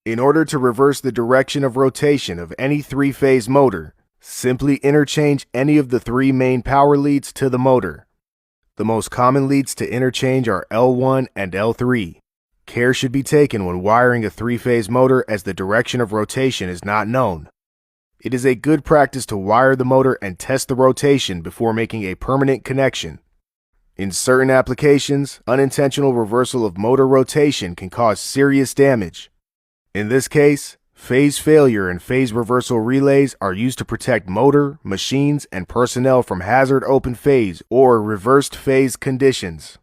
In order to reverse the direction of rotation of any three-phase motor, simply interchange any of the three main power leads to the motor. The most common leads to interchange are L1 and L3. Care should be taken when wiring a three-phase motor as the direction of rotation is not known. It is a good practice to wire the motor and test the rotation before making a permanent connection. In certain applications, unintentional reversal of motor rotation can cause serious damage. In this case, phase failure and phase reversal relays are used to protect motor, machines, and personnel from hazard open phase or reversed phase conditions.